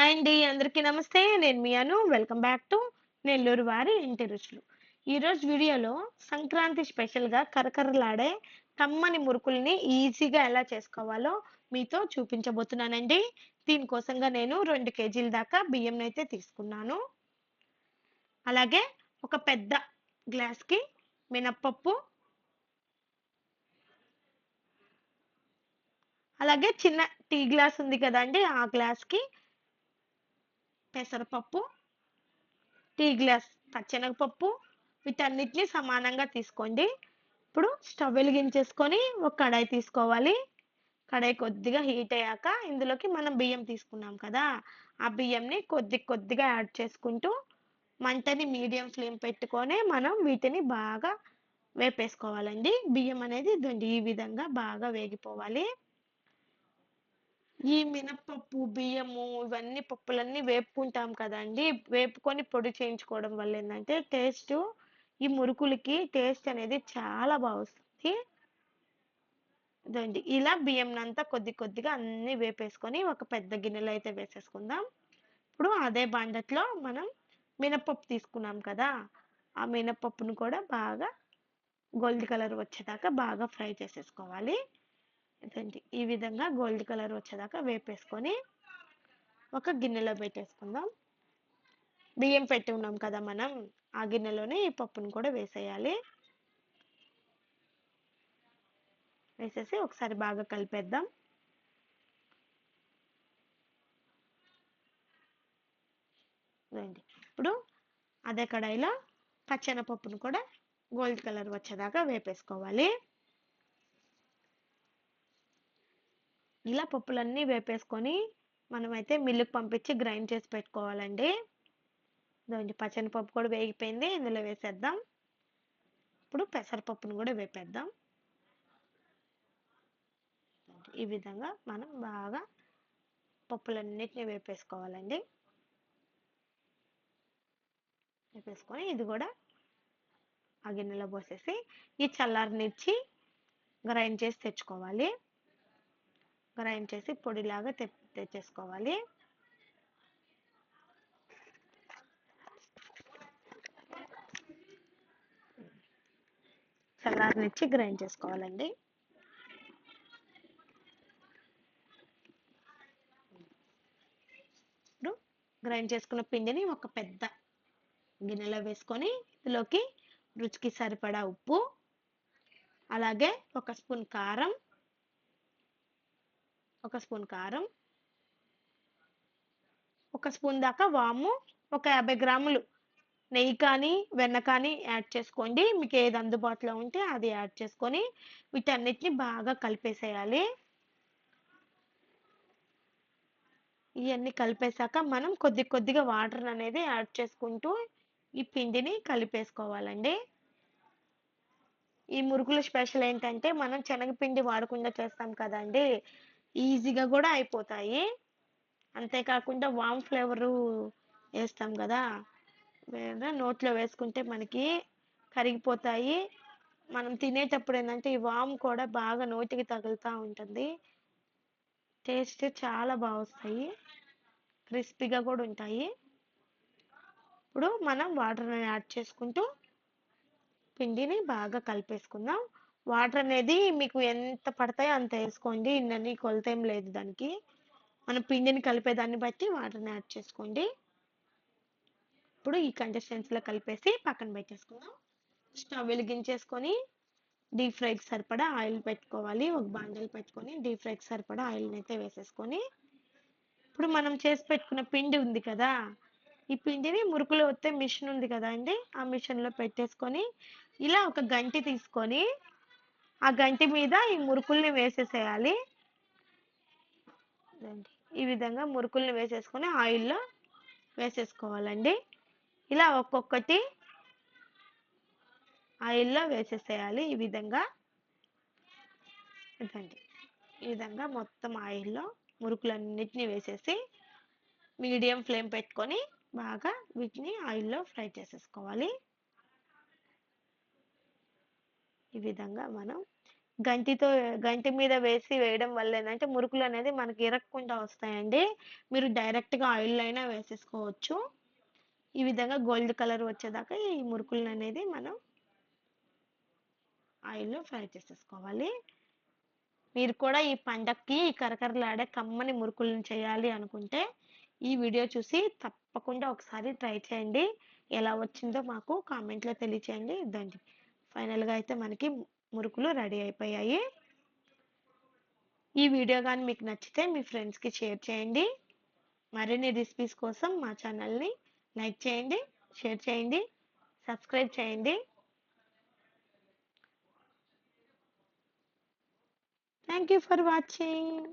Hi అండి. అందరికీ నమస్తే. నేను మీ అను. వెల్కమ్ బ్యాక్ టు నెల్లూరు వారి ఇంటి రుచులు. ఈరోజు వీడియోలో సంక్రాంతి స్పెషల్‌గా కరకరలాడే కమ్మని మురుకుల్ని ఈజీగా ఎలా చేసుకోవాలో మీతో చూపించబోతున్నానండి. దీనికోసంగా నేను 2 కేజీల దాకా బియ్యంనైతే తీసుకున్నాను. అలాగే ఒక పెద్ద గ్లాస్‌కి మినపప్పు, అలాగే చిన్న టీ గ్లాస్ ఉంది కదండీ! ఆ గ్లాస్‌కి పెసరపప్పు, టీ గ్లాస్ పచ్చెనగపప్పు వీటన్నిటిని సమానంగా తీసుకోండి. ఇప్పుడు స్టవ్ వెలిగించేసుకొని ఒక కడాయి తీసుకోవాలి. కడాయి కొద్దిగా హీట్ అయ్యాక ఇందులోకి మనం బియ్యం తీసుకున్నాం కదా! ఆ బియ్యంని కొద్దిగా యాడ్ చేసుకుంటూ మంటని మీడియం ఫ్లేమ్ పెట్టుకొని మనం వీటిని బాగా వేపేసుకోవాలండి. బియ్యం అనేది ఇదండి ఈ విధంగా బాగా వేగిపోవాలి. ఈ మినపప్పు, బియ్యము ఇవన్నీ పప్పులన్నీ వేపుకుంటాం కదండీ! వేపుకొని పొడి చేయించుకోవడం వల్ల ఏందంటే ఈ మురుకులకి టేస్ట్ అనేది చాలా వస్తది. ఇదండి ఇలా బియ్యంనంతా కొద్దిగా అన్నీ వేపేసుకొని ఒక పెద్ద గిన్నెలో అయితే వేసేసుకుందాం. ఇప్పుడు అదే బాండట్లో మనం మినపప్పు తీసుకున్నాం కదా! ఆ మినపప్పును కూడా బాగా గోల్డ్ కలర్ వచ్చేదాకా బాగా ఫ్రై చేసేసుకోవాలి. ఇదండి ఈ విధంగా గోల్డ్ కలర్ వచ్చేదాకా వేపేసుకొని ఒక గిన్నెలో పెట్టేసుకుందాం. బియ్యం పెట్టి ఉన్నాం కదా మనం, ఆ గిన్నెలోనే ఈ పప్పును కూడా వేసేయాలి. వేసేసి ఒకసారి బాగా కలిపేద్దాం. ఇప్పుడు అదే కడాయిలో పచ్చెనపప్పును కూడా గోల్డ్ కలర్ వచ్చేదాకా వేపేసుకోవాలి. ఇలా పప్పులన్నీ వేపేసుకొని మనమైతే మిల్లుకి పంపించి గ్రైండ్ చేసి పెట్టుకోవాలండి. పచ్చెనపప్పు కూడా వేగిపోయింది. ఇందులో వేసేద్దాం. ఇప్పుడు పెసరపప్పును కూడా వేపేద్దాం. ఈ విధంగా మనం బాగా పప్పులన్నిటిని వేపేసుకోవాలండి. వేపేసుకొని ఇది కూడా ఆ గిన్నెలో పోసేసి ఈ చల్లారనిచ్చి గ్రైండ్ చేసి తెచ్చుకోవాలి. గ్రైండ్ చేసి పొడిలాగా తెచ్చేసుకోవాలి. చల్లారనిచ్చి గ్రైండ్ చేసుకోవాలండి. ఇప్పుడు గ్రైండ్ చేసుకున్న పిండిని ఒక పెద్ద గిన్నెలో వేసుకొని ఇందులోకి రుచికి సరిపడా ఉప్పు, అలాగే ఒక స్పూన్ కారం, ఒక స్పూన్ దాకా వాము, ఒక 50 గ్రాములు నెయ్యి కానీ వెన్న కానీ యాడ్ చేసుకోండి. మీకు ఏది అందుబాటులో ఉంటే అది యాడ్ చేసుకొని వీటన్నిటిని బాగా కలిపేసేయాలి. ఇవన్నీ కలిపేసాక మనం కొద్దిగా వాటర్ అనేది యాడ్ చేసుకుంటూ ఈ పిండిని కలిపేసుకోవాలండి. ఈ మురుకుల స్పెషల్ ఏంటంటే మనం శనగపిండి వాడకుండా చేస్తాం కదండి, ఈజీగా కూడా అయిపోతాయి. అంతేకాకుండా వామ్ ఫ్లేవరు వేస్తాం కదా, నోట్లో వేసుకుంటే మనకి కరిగిపోతాయి. మనం తినేటప్పుడు ఏంటంటే ఈ వామ్ కూడా బాగా నోటికి తగులుతూ ఉంటుంది. టేస్ట్ చాలా బాగా వస్తాయి, క్రిస్పీగా కూడా ఉంటాయి. ఇప్పుడు మనం వాటర్ని యాడ్ చేసుకుంటూ పిండిని బాగా కలిపేసుకుందాం. వాటర్ అనేది మీకు ఎంత పడతాయో అంత వేసుకోండి. ఇన్నని కొలత ఏం లేదు దానికి. మనం పిండిని కలిపేదాన్ని బట్టి వాటర్ని యాడ్ చేసుకోండి. ఇప్పుడు ఈ కన్సిస్టెన్సీలో కలిపేసి పక్కన పెట్టేసుకుందాం. స్టవ్ వెలిగించేసుకొని డీప్ ఫ్రైకి సరిపడా ఆయిల్ పెట్టుకోవాలి. ఒక బాండలు పెట్టుకొని డీప్ ఫ్రైకి సరిపడా ఆయిల్ని అయితే వేసేసుకొని ఇప్పుడు మనం చేసి పెట్టుకున్న పిండి ఉంది కదా, ఈ పిండిని మురుకులు ఒత్తే మిషన్ ఉంది కదా అండి, ఆ మిషన్లో పెట్టేసుకొని ఇలా ఒక గంటి తీసుకొని ఆ గంటి మీద ఈ మురుకుల్ని వేసేసేయాలి. ఈ విధంగా మురుకుల్ని వేసేసుకొని ఆయిల్లో వేసేసుకోవాలండి. ఇలా ఒక్కొక్కటి ఆయిల్లో వేసేసేయాలి. ఈ విధంగా ఇదండి, ఈ విధంగా మొత్తం ఆయిల్లో మురుకులన్నిటిని వేసేసి మీడియం ఫ్లేమ్ పెట్టుకొని బాగా వీటిని ఆయిల్లో ఫ్రై చేసేసుకోవాలి. ఈ విధంగా మనం గంటితో గంటి మీద వేయడం వల్ల ఏందంటే మురుకులనేది మనకి ఇరక్కుండా వస్తాయండి. మీరు డైరెక్ట్‌గా ఆయిల్‌లో అయినా వేసేసుకోవచ్చు. ఈ విధంగా గోల్డ్ కలర్ వచ్చేదాకా ఈ మురుకులననేది మనం ఆయిల్‌లో ఫ్రై చేసేసుకోవాలి. మీరు కూడా ఈ పండక్కి కరకరలాడే కమ్మని మురుకులను చేయాలి అనుకుంటే, ఈ వీడియో చూసి తప్పకుండా ఒకసారి ట్రై చేయండి. ఎలా వచ్చిందో మాకు కామెంట్‌లో తెలియచేయండి. ఫైనల్‌గా అయితే మనకి మురుకులు రెడీ అయిపోయాయి. ఈ వీడియో గాని మీకు నచ్చితే మీ ఫ్రెండ్స్‌కి షేర్ చేయండి. మరిన్ని రెసిపీస్ కోసం మా ఛానల్‌ని లైక్ చేయండి, షేర్ చేయండి, సబ్స్క్రైబ్ చేయండి. Thank you for watching.